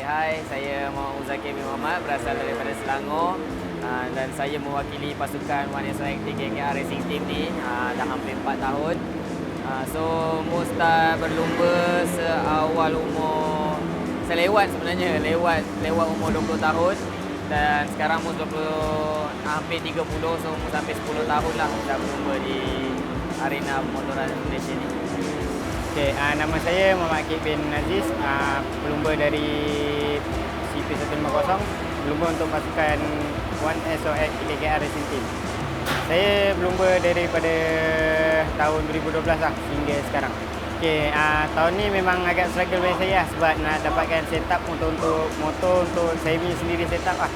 Hai, saya Muhammad Muzakir bin Muhammad, berasal daripada Selangor, dan saya mewakili pasukan 1SO KKR Racing Team ni dah hampir 4 tahun. So Mus start berlumba seawal umur, saya lewat sebenarnya, lewat umur 20 tahun, dan sekarang Mus hampir 30, so Mus hampir 10 tahun lah dah berlumba di arena motoran Malaysia ni. Okay, nama saya Muhammad Akib bin Aziz, pelumba dari CP150, pelumba untuk pasukan 1SO KKR Racing Team. Saya berlumba daripada tahun 2012 lah hingga sekarang. Okay, tahun ni memang agak struggle bagi saya sebab nak dapatkan setup untuk motor, untuk saya sendiri setup lah.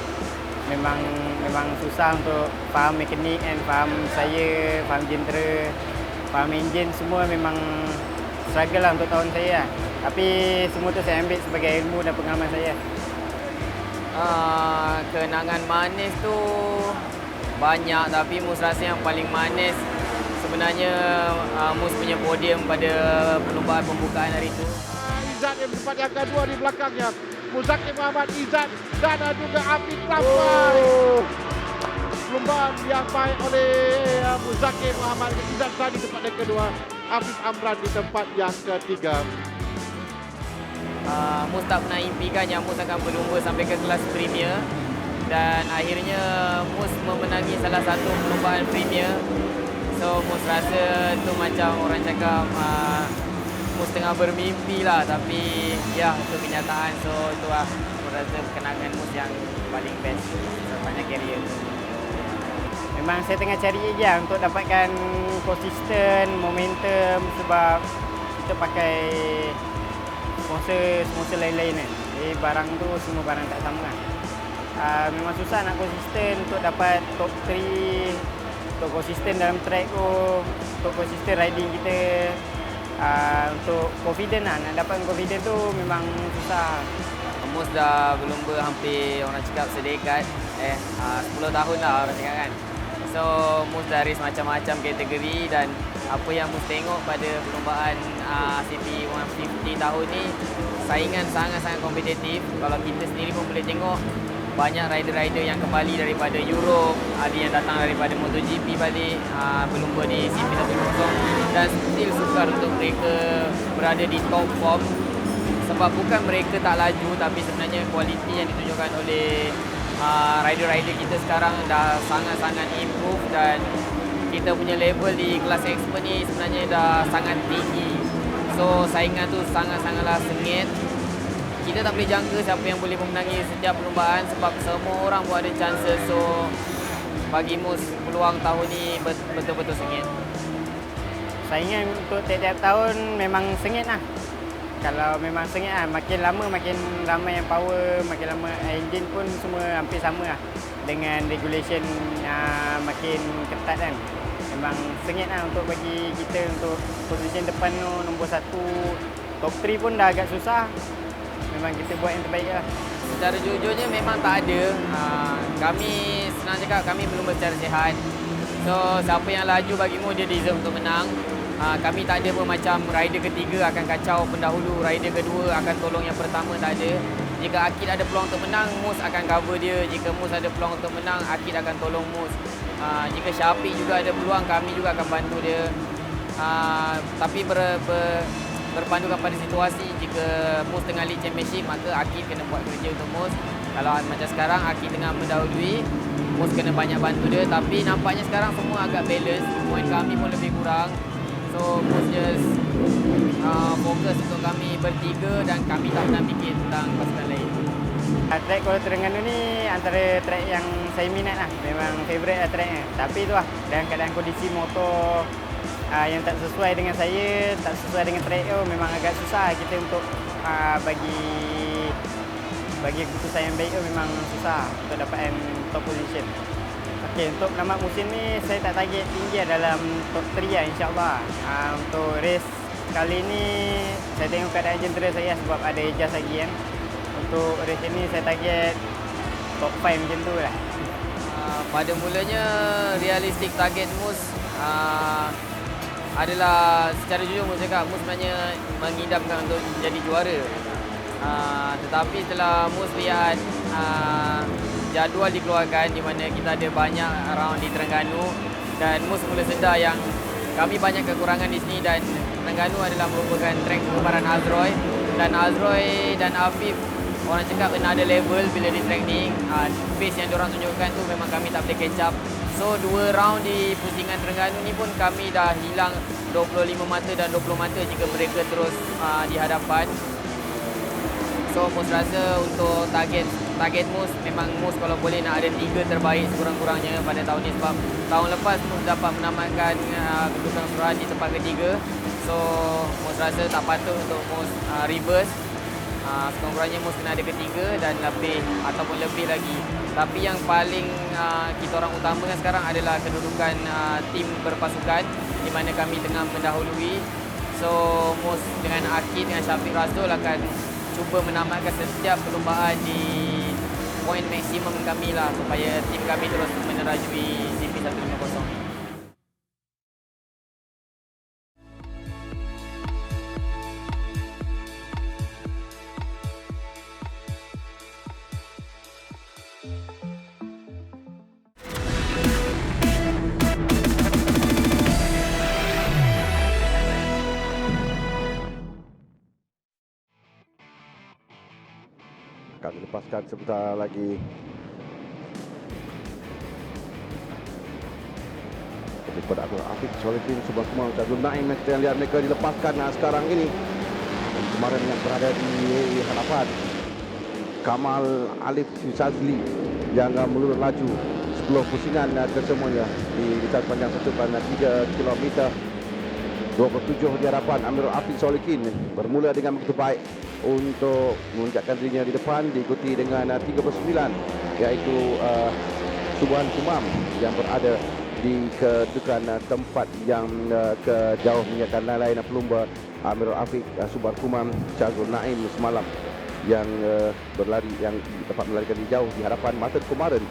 Memang susah untuk faham mekanik dan faham saya, faham jentera, faham enjin, semua memang struggle lah untuk tahun saya lah. Tapi semua tu saya ambil sebagai ilmu dan pengalaman saya. Kenangan manis tu banyak, tapi Mus rasa yang paling manis sebenarnya Mus punya podium pada perlombaan pembukaan hari itu. Izzat yang bertempat yang kedua di belakangnya. Muzakir Muhammad, Izzat dan juga Afiq Ramai. Perlombaan yang baik oleh Muzakir Muhammad. Izzat tadi tempat yang kedua. Afiq Amran di tempat yang ketiga. Mus tak pernah impikan yang Mus akan berlumba sampai ke kelas Premier, dan akhirnya Mus memenangi salah satu perlombaan Premier. So Mus rasa tu macam orang cakap Mus tengah bermimpi lah, tapi ya itu kenyataan. So itu lah Mus rasa kenangan Mus yang paling best sepanjang karier. Memang saya tengah cari je untuk dapatkan konsisten, momentum, sebab kita pakai sponsor lain-lain kan. Jadi barang tu semua barang tak sama kan. Memang susah nak konsisten untuk dapat top 3, untuk konsisten dalam track tu, untuk konsisten riding kita, untuk confident lah. Nak dapat confident tu memang susah. Mus dah berlumba hampir orang cakap sedekad, 10 tahun lah orang cakap kan. So Mus dah race macam-macam kategori, dan apa yang Mus tengok pada perlombaan CP 150 tahun ni, saingan sangat-sangat kompetitif. Kalau kita sendiri pun boleh tengok banyak rider-rider yang kembali daripada Europe, ada yang datang daripada MotoGP balik berlumba di CP150, dan still sukar untuk mereka berada di top form. Sebab bukan mereka tak laju, tapi sebenarnya kualiti yang ditunjukkan oleh rider-rider kita sekarang dah sangat-sangat improve, dan kita punya level di kelas expert ni sebenarnya dah sangat tinggi. So saingan tu sangat-sangatlah sengit. Kita tak boleh jangka siapa yang boleh memenangi setiap perlombaan, sebab semua orang pun ada chances. So bagi Mus, peluang tahun ni betul-betul sengit. Saingan untuk tiap-tiap tahun memang sengit lah. Kalau memang sengit lah, makin lama makin ramai yang power, makin lama engine pun semua hampir sama lah. Dengan regulation makin ketat kan. Memang sengit lah untuk bagi kita untuk position depan tu, nombor 1, top 3 pun dah agak susah. Memang kita buat yang terbaik lah. Secara jujurnya memang tak ada. Kami senang cakap, kami belum secara sihat. So siapa yang laju bagi Mus, dia deserve untuk menang. Kami tak ada pun macam rider ketiga akan kacau pendahulu, rider kedua akan tolong yang pertama, tak ada. Jika Akid ada peluang untuk menang, Mus akan cover dia. Jika Mus ada peluang untuk menang, Akid akan tolong Mus. Jika Syafiq juga ada peluang, kami juga akan bantu dia. Tapi berpandukan pada situasi. Jika Mus tengah lead championship, maka Akid kena buat kerja untuk Mus. Kalau macam sekarang Akid tengah mendahului, Mus kena banyak bantu dia. Tapi nampaknya sekarang semua agak balance. Poin kami pun lebih kurang. So Mus just fokus untuk kami bertiga, dan kami tak pernah fikir tentang pasukan lain. Track Kuala Terengganu ni antara track yang saya minat lah. Memang favourite lah tracknya. Tapi tu lah, dalam keadaan kondisi motor yang tak sesuai dengan saya, tak sesuai dengan track tu, memang agak susah kita untuk bagi keputusan yang baik tu, memang susah untuk dapatkan top position. Okay, untuk penamat musim ni saya tak target tinggi dalam top 3 lah, insyaAllah. Untuk race kali ni saya tengok keadaan jentera saya sebab ada Ijaz lagi kan. Untuk race ni saya target top 5 macam tu lah. Pada mulanya realistik target Mus adalah, secara jujur Mus cakap, Mus sebenarnya mengidamkan untuk menjadi juara. Tetapi setelah Mus lihat jadual dikeluarkan di mana kita ada banyak round di Terengganu dan Mus mula sedar yang kami banyak kekurangan di sini dan Terengganu adalah merupakan track kegemaran Azroy dan Afif orang cakap kena ada level bila di track ni. Pace yang diorang tunjukkan tu memang kami tak boleh catch up. So 2 round di pusingan Terengganu ni pun kami dah hilang 25 mata dan 20 mata jika mereka terus di hadapan. So Mus rasa untuk target Mus memang Mus kalau boleh nak ada 3 terbaik sekurang-kurangnya pada tahun ni sebab tahun lepas Mus dapat menamatkan kedudukan keseluruhan di tempat ketiga. So Mus rasa tak patut untuk Mus reverse. Sekurang-kurangnya Mus kena ada ketiga dan lebih lagi. Tapi yang paling kita orang utamakan sekarang adalah kedudukan tim berpasukan di mana kami tengah mendahului. So Mus dengan Akid dengan Syafiq Rasul akan cuba menamatkan setiap perlumbaan di poin maksimum kami lah supaya tim kami terus menerajui CP150. Akan dilepaskan sebentar lagi. Daripada Abdul Afiq Solihin sebuah kemau Syazul Naim yang kita lihat mereka dilepaskan sekarang ini. Dan kemarin yang berada di hadapan Kamal Alif Shazli yang melurut laju 10 pusingan kesemuanya di lintas panjang 1.3 km. 27 di hadapan Amirul Afiq Solihin bermula dengan begitu baik untuk menunjukkan dirinya di depan, diikuti dengan 39 iaitu Subhan Kumam yang berada di kedudukan tempat yang kejauh menyiapkan lain pelumba Amirul Afiq Subhan Kumam Syazul Naim semalam yang berlari yang dapat melarikan di jauh di hadapan Matan Kumaran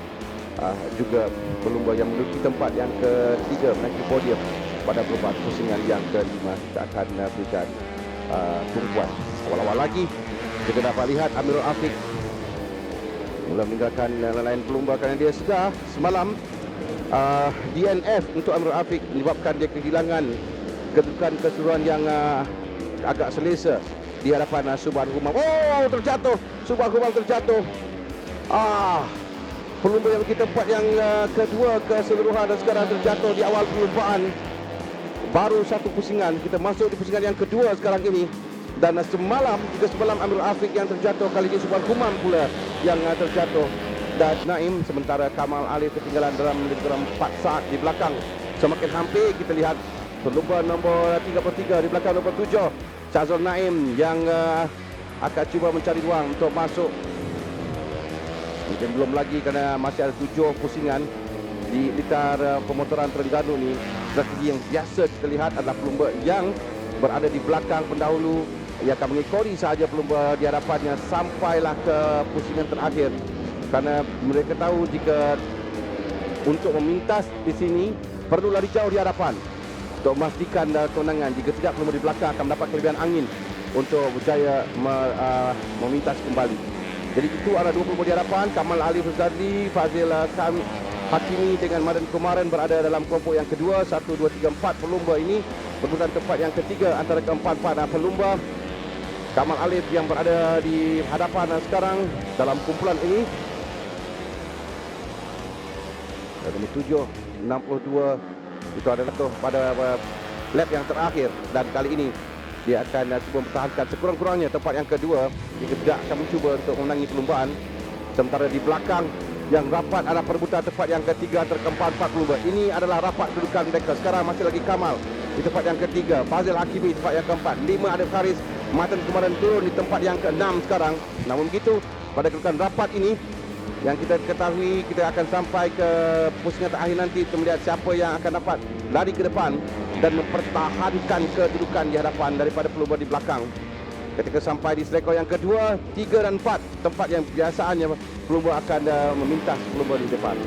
juga pelumba yang menduduki tempat yang ketiga menaiki podium pada perlumbaan pusingan yang kelima. Kita akan berikan tumpuan awal-awal lagi. Kita dapat lihat Amirul Afiq mula meninggalkan lain pelumba kerana dia sedar semalam DNF untuk Amirul Afiq menyebabkan dia kehilangan kedudukan keseluruhan yang agak selesa di hadapan Subhan Kumam. Oh, terjatuh. Subhan Kumam terjatuh. Pelumba yang berada tempat yang kedua keseluruhan dan sekarang terjatuh di awal perlumbaan. Baru satu pusingan, kita masuk di pusingan yang kedua sekarang ini. Dan semalam Amirul Afiq yang terjatuh, kali ini Subhan Kumam pula yang terjatuh. Dan Naim, sementara Kamal Alif ketinggalan dalam lebih kurang 4 saat di belakang. Semakin hampir kita lihat pelumba nombor 33 di belakang nombor 7 Syazul Naim yang akan cuba mencari ruang untuk masuk. Mungkin belum lagi kerana masih ada 7 pusingan di litar pemotoran Terengganu ni. Strategi yang biasa kita lihat adalah pelumba yang berada di belakang pendahulu yang akan mengikori sahaja pelumba di hadapannya sampailah ke pusingan terakhir. Kerana mereka tahu jika untuk memintas di sini perlu lari jauh di hadapan untuk memastikan kemenangan. Jika tidak, pelumba di belakang akan mendapat kelebihan angin untuk berjaya memintas kembali. Jadi itu adalah 2 pelumba di hadapan. Kamal Alif Zadli, Fazil Hakimi dengan Madan Kumaran berada dalam kelompok yang kedua. 1, 2, 3, 4 pelumba ini berebutan tempat yang ketiga antara keempat-empat pelumba. Kamal Alif yang berada di hadapan sekarang dalam kumpulan ini. Nomor 7, 62 itu adalah pada lap yang terakhir. Dan kali ini dia akan cuba mempertahankan sekurang-kurangnya tempat yang kedua. Jika tidak, akan mencuba untuk memenangi perlumbaan. Sementara di belakang yang rapat adalah perebutan tempat yang ketiga antara keempat-empat pelumba. Ini adalah rapat kedudukan mereka. Sekarang masih lagi Kamal di tempat yang ketiga, Fazil Hakimi di tempat yang keempat, 5 Adib Haris, Matan kemarin turun di tempat yang keenam sekarang. Namun begitu, pada kedudukan rapat ini yang kita ketahui, kita akan sampai ke pusingan terakhir nanti untuk melihat siapa yang akan dapat lari ke depan dan mempertahankan kedudukan di hadapan daripada pelumba di belakang. Ketika sampai di selekor yang kedua, 3 dan 4 tempat yang biasaannya pelumba akan memintas pelumba di depan.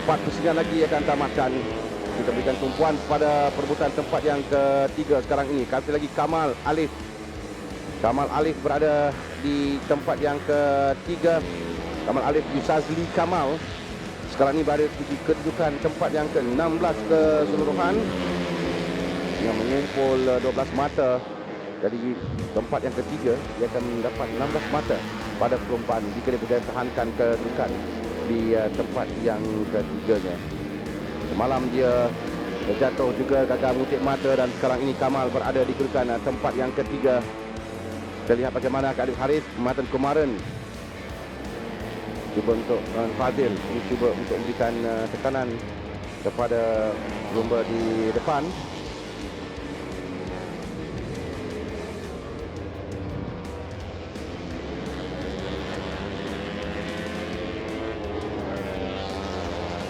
4 pusingan lagi akan tamatkan. Kita berikan tumpuan pada perebutan tempat yang ketiga sekarang ini. Kali lagi Kamal Alif Kamal Alif berada di tempat yang ketiga. Kamal Alif Yusazli Kamal sekarang ini berada di kedudukan tempat yang ke-16 keseluruhan yang mengumpul 12 mata. Jadi tempat yang ketiga dia akan mendapat 16 mata pada perlombaan jika dia berjaya tahankan kedudukan di tempat yang ketiganya. Semalam dia terjatuh juga, gagal mengutip mata, dan sekarang ini Kamal berada di kedudukan tempat yang ketiga. Kita lihat bagaimana Kak Adib Haris, Matan Kumaran cuba untuk Fadil ini cuba untuk memberikan tekanan kepada lomba di depan.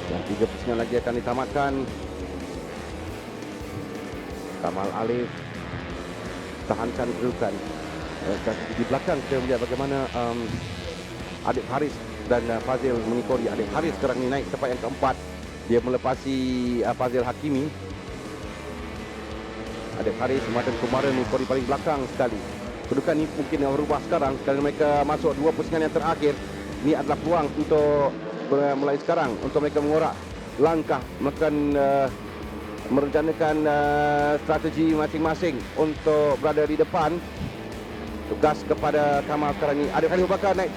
Dan 3 pusingan lagi akan ditamatkan. Kamal Alif tahankan kedudukan. Di belakang kita melihat bagaimana Adib Haris dan Fazil mengikori. Adib Haris sekarang ini naik tempat yang keempat. Dia melepasi Fazil Hakimi. Adib Haris, Matan Kumaran mengikori paling belakang sekali. Kedudukan ini mungkin yang berubah sekarang kerana mereka masuk 2 pusingan yang terakhir. Ini adalah peluang untuk mulai sekarang untuk mereka mengorak langkah, melakukan merencanakan strategi masing-masing untuk berada di depan. Tugas kepada Kamal sekarang ini. Adib Haris bakal naik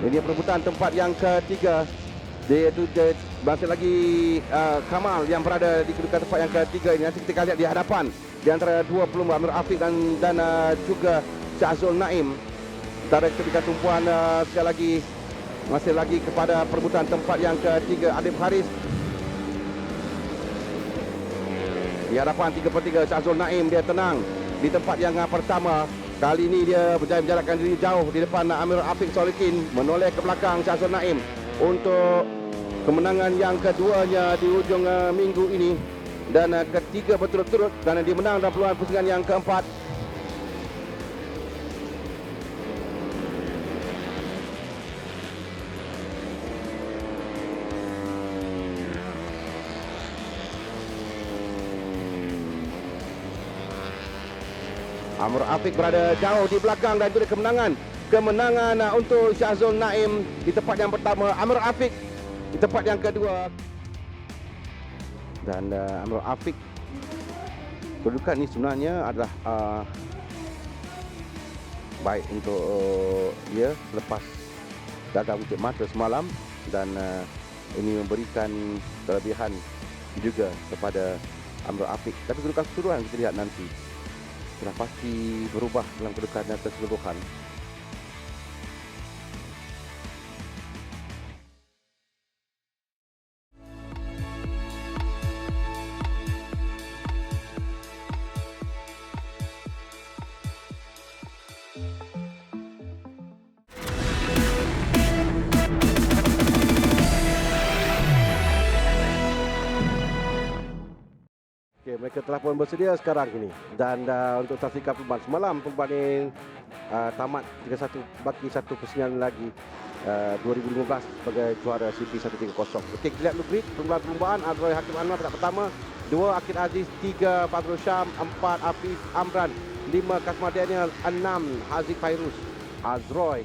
ini perebutan tempat yang ketiga. Dia itu masih lagi Kamal yang berada di kedudukan tempat yang ketiga ini. Nanti kita lihat di hadapan di antara dua pelumba Amir Afiq dan juga Syazul Naim. Antara ketika tumpuan sekali lagi masih lagi kepada perebutan tempat yang ketiga. Adib Haris di hadapan 3/3. Syazul Naim dia tenang di tempat yang pertama. Kali ini dia berjaya menjalankan diri jauh di depan Amir Afiq Solikin, menoleh ke belakang Syazul Naim untuk kemenangan yang keduanya di hujung minggu ini dan ketiga berturut-turut kerana dia menang dalam peluang pusingan yang keempat. Amir Afiq berada jauh di belakang dan itu kemenangan untuk Syazul Naim di tempat yang pertama, Amir Afiq di tempat yang kedua. Dan Amir Afiq kedudukan ini sebenarnya adalah baik untuk dia selepas gagal mengutip mata semalam, dan ini memberikan kelebihan juga kepada Amir Afiq. Tapi kedudukan keseluruhan kita lihat nanti sudah pasti berubah dalam kedudukan keseluruhan. Mereka telah pun bersedia sekarang ini, dan untuk saksikan perlombaan semalam, perlombaan ini tamat 3-1, baki satu pusingan lagi 2015 sebagai juara CP 130. Okey, kita lihat dulu perlombaan. Azroy Hakim Anwar pada pertama, 2 Akid Aziz, 3 Fadrul Syam, 4 Afif Amran, 5 Kasmar Daniel, 6 Haziq Fairuz. Azroy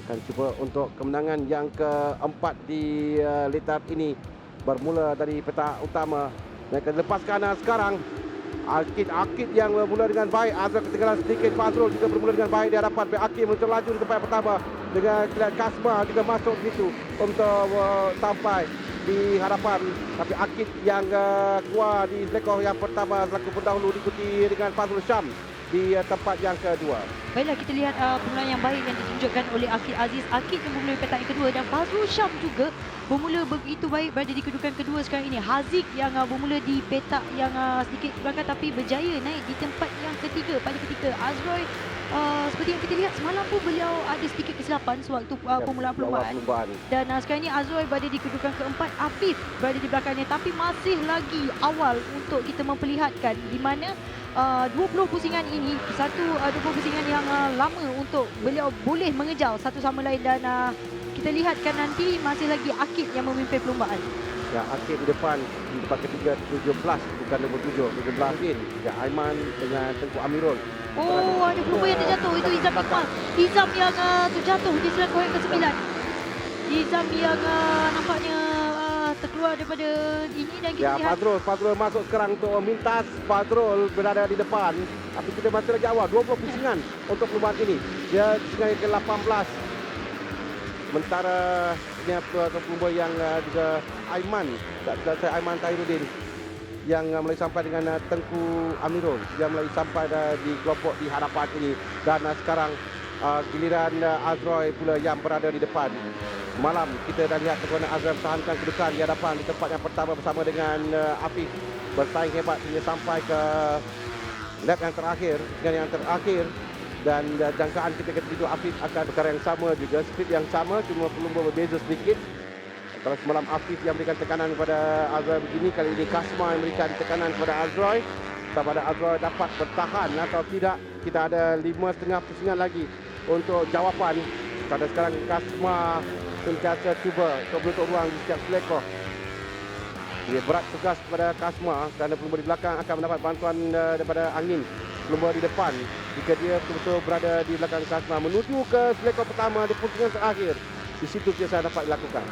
akan cuba untuk kemenangan yang keempat di letar ini, bermula dari petak utama. Mereka lepaskan sekarang Akid yang bermula dengan baik. Azroy ketinggalan sedikit. Fazrul juga bermula dengan baik di hadapan. Akid mencoba laju di tempat yang pertama dengan Kasma juga masuk di situ untuk sampai di hadapan. Tapi Akid yang keluar di rekor yang pertama selaku pendahulu, diikuti dengan Fazrul Syam di tempat yang kedua. Baiklah, kita lihat permulaan yang baik yang ditunjukkan oleh Akid Aziz. Akid yang bermula petak yang kedua, dan Fazrul Syam juga bermula begitu baik berada di kedudukan kedua sekarang ini. Haziq yang bermula di petak yang sedikit belakang tapi berjaya naik di tempat yang ketiga pada ketika Azroy seperti yang kita lihat semalam pun beliau ada sedikit kesilapan sewaktu permulaan perlumbaan. Dan sekarang ini Azroy berada di kedudukan keempat, Afif berada di belakangnya, tapi masih lagi awal untuk kita memperlihatkan di mana 20 pusingan ini 20 pusingan yang lama untuk beliau boleh mengejar satu sama lain, dan kita lihatkan nanti masih lagi Akid yang memimpin perlumbaan. Ya, Akid di depan, di tempat ketiga 17, bukan nombor 7, 17 Akid. Ya, Aiman dengan Tengku Amirul. Oh, ada pelumba yang terjatuh. Itu Izam Iqbal. Izam yang terjatuh di selekor yang ke-9. Izam yang nampaknya terkeluar daripada ini, dan kita Ya, lihat Fadrul masuk sekarang untuk memintas. Fadrul berada di depan. Tapi kita masih lagi awal. 20 pusingan untuk perlumbaan ini. Dia pusingan ke-18. Sementara ini pelumba yang juga Aiman. Aiman Tahiruddin yang mulai sampai dengan Tengku Amirul yang mulai sampai di kelompok di hadapan ini. Dan sekarang giliran Azroy pula yang berada di depan. Malam kita dah lihat bagaimana Azroy pertahankan kedudukan di hadapan di tempat yang pertama bersama dengan Afif. Bersaing hebat hingga sampai ke lap yang terakhir dengan yang terakhir. Dan jangkaan kita ketika itu Afif akan perkara yang sama juga, speed yang sama, cuma pelumba berbeza sedikit. Kalau semalam Afif yang memberikan tekanan kepada Azroy begini, kali ini Kasma yang memberikan tekanan kepada Azroy. Kepada Azroy dapat bertahan atau tidak, kita ada 5,5 pusingan lagi untuk jawapan. Pada sekarang Kasma sentiasa cuba untuk menutup ruang di setiap selekor. Ia berat tugas kepada Kasma kerana pelumba di belakang akan mendapat bantuan daripada angin. Pelumba di depan, jika dia betul-betul berada di belakang Kasma menuju ke selekor pertama di pusingan terakhir, di situ biasa dapat dilakukan.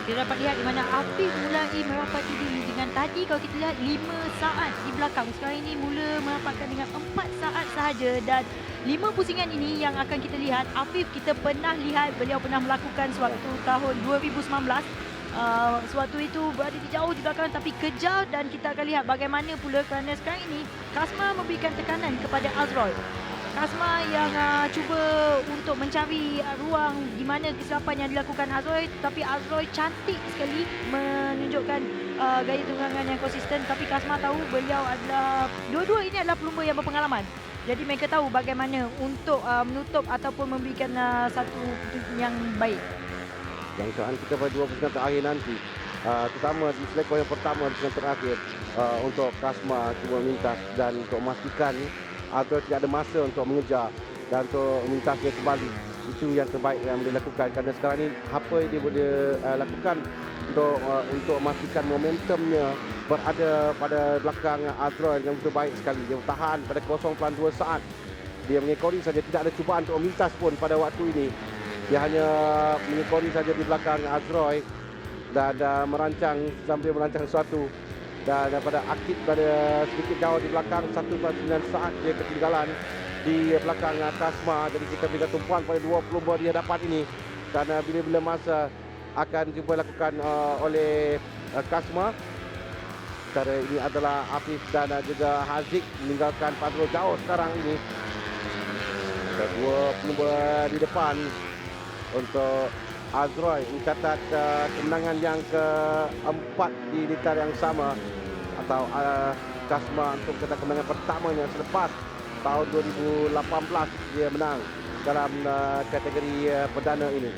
kita dapat lihat di mana Afif mulai merapatkan diri dengan tadi kalau kita lihat 5 saat di belakang. Sekarang ini mula merapatkan dengan 4 saat sahaja, dan 5 pusingan ini yang akan kita lihat. Afif kita pernah lihat beliau pernah melakukan sewaktu tahun 2019. Sewaktu itu berada di jauh di belakang tapi kejar, dan kita akan lihat bagaimana pula kerana sekarang ini Kasma memberikan tekanan kepada Azroy. Kasma yang cuba untuk mencari ruang di mana kesilapan yang dilakukan Azroy, tapi Azroy cantik sekali menunjukkan gaya tunggangan yang konsisten, tapi Kasma tahu beliau adalah, dua-dua ini adalah pelumba yang berpengalaman. Jadi mereka tahu bagaimana untuk menutup ataupun memberikan satu yang baik. Jangkaan kita pada 2 pusingan terakhir nanti, terutama di selekor yang pertama pusingan terakhir, untuk Kasma cuba mintas dan untuk memastikan atau tidak ada masa untuk mengejar dan untuk memintasnya kembali. Itu yang terbaik yang boleh dilakukan, kerana sekarang ini apa yang dia boleh lakukan untuk memastikan momentumnya berada pada belakang Azroy yang betul baik sekali. Dia bertahan pada 0.2 saat. Dia mengekori saja, tidak ada cubaan untuk memintas pun pada waktu ini. Dia hanya mengekori saja di belakang Azroy dan sambil merancang sesuatu. Dan daripada Akid pada sedikit jauh di belakang, 1.9 saat dia ketinggalan di belakang Kasma. Jadi kita berikan tumpuan pada 2 pelumba di hadapan ini, kerana bila-bila masa akan cuba lakukan oleh Kasma. Cara ini adalah Afif dan juga Haziq meninggalkan Fadrul jauh sekarang ini. Ada 2 pelumba di depan untuk Azroy mencatat kemenangan yang keempat di litar yang sama, atau Kasma untuk mencatat kemenangan pertamanya selepas tahun 2018 dia menang dalam kategori perdana ini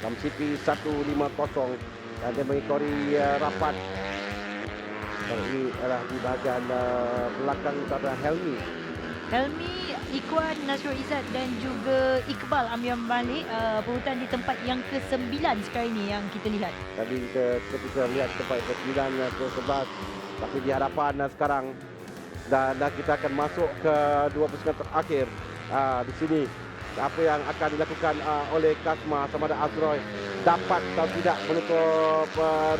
dalam CP 150, dan dia mengikori rapat. Ini adalah di bahagian belakang adalah Helmi, Ikhwan, Nasrul Izzat dan juga Iqbal Amir Malik berurutan di tempat yang ke-9 sekarang ini yang kita lihat. Tadi kita lihat tempat ke-9 ke 11, tapi di hadapan sekarang dan kita akan masuk ke 2 pusingan terakhir. Di sini apa yang akan dilakukan oleh Kasma sama ada Azroy dapat atau tidak menutup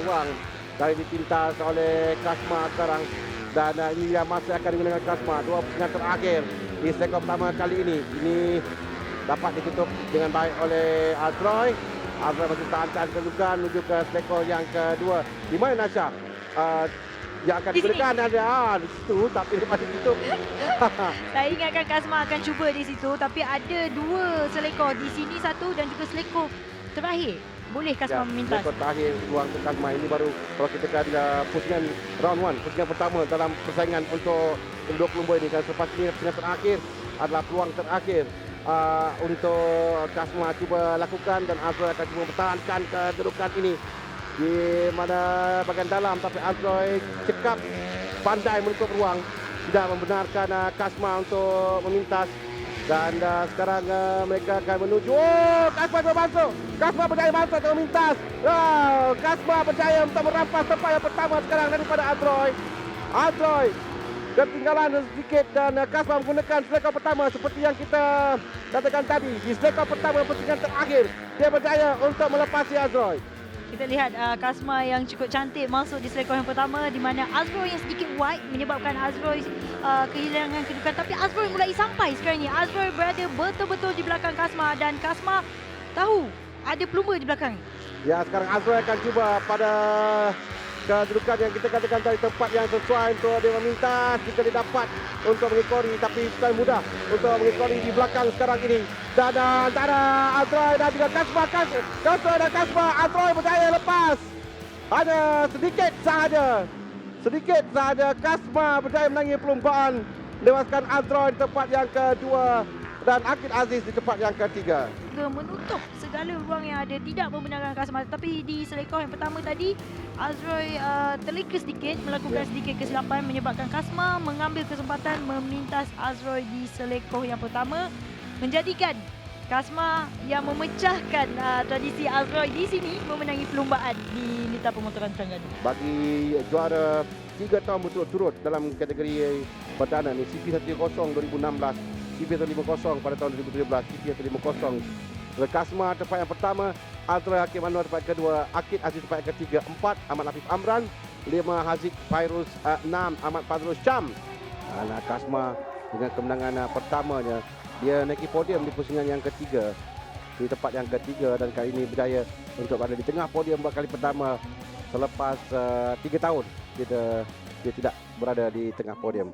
ruang dari dipintas oleh Kasma sekarang. Dan ini yang masih akan digunakan Kasma 2 pusingan terakhir di selekor pertama kali ini. Ini dapat ditutup dengan baik oleh Azroy. Azroy masih tahan kedudukan menuju ke selekor yang kedua. Di mana Nasha? Yang akan digunakan ada di situ, tapi lepas ditutup. Saya ingatkan Kasma akan cuba di situ, tapi ada 2 selekor di sini, satu dan juga selekor terakhir. Boleh Kasma memintas. Selekor terakhir ruang untuk Kasma ini baru kalau kita kata pusingan round 1, pusingan pertama dalam persaingan untuk kedua pelumba ini. Kan selepas ini pusingan terakhir adalah peluang terakhir untuk Kasma cuba lakukan dan Azroy akan cuba pertahankan kedudukan ini di mana bahagian dalam, tapi Azroy cekap pandai menutup ruang, tidak membenarkan Kasma untuk memintas. Dan sekarang mereka akan menuju. Kasma cuba masuk. Kasma berjaya masuk untuk memintas. Kasma berjaya untuk merampas tempat yang pertama sekarang daripada Azroy. Azroy ketinggalan sedikit dan Kasma menggunakan selekor pertama seperti yang kita katakan tadi. Di selekor pertama pusingan terakhir, dia berjaya untuk melepasi Azroy. Kita lihat Kasma yang cukup cantik masuk di selekor yang pertama, di mana Azroy yang sedikit wide menyebabkan Azroy kehilangan kedudukan. Tapi Azroy mulai sampai sekarang ini. Azroy berada betul-betul di belakang Kasma dan Kasma tahu ada pelumba di belakang. Ya, sekarang Azroy akan cuba pada kedudukan yang kita katakan tadi, tempat yang sesuai untuk dia memintas. Jika dia dapat untuk mengekori, tapi bukan mudah untuk mengekori di belakang sekarang ini. Dan antara Azroy dan juga Kasma, Kasma dan Kasma, Azroy berjaya lepas. Hanya sedikit sahaja Kasma berjaya menangi perlumbaan, lewaskan Azroy di tempat yang kedua dan Akid Aziz di tempat yang ketiga. Menutup segala ruang yang ada, tidak membenarkan Kasma. Tapi di selekor yang pertama tadi, Azroy terleka sedikit, melakukan sedikit kesilapan menyebabkan Kasma mengambil kesempatan memintas Azroy di selekor yang pertama, menjadikan Kasma yang memecahkan tradisi Azroy di sini memenangi perlumbaan di Liga Pemotoran Terengganu. Bagi juara 3 tahun berturut-turut dalam kategori perdana ni, CP150 2016, CP150 pada tahun 2017, CP150 Kasma tempat yang pertama, Azroy Hakim Anwar tempat kedua, Akid Aziz tempat yang ketiga, 4 Ahmad Latif Amran, 5 Haziq Fairuz, 6 Ahmad Fazrul Syam. Kasma dengan kemenangan pertamanya, dia naiki podium di pusingan yang ketiga, di tempat yang ketiga, dan kali ini berjaya untuk berada di tengah podium buat kali pertama selepas 3 tahun dia tidak berada di tengah podium.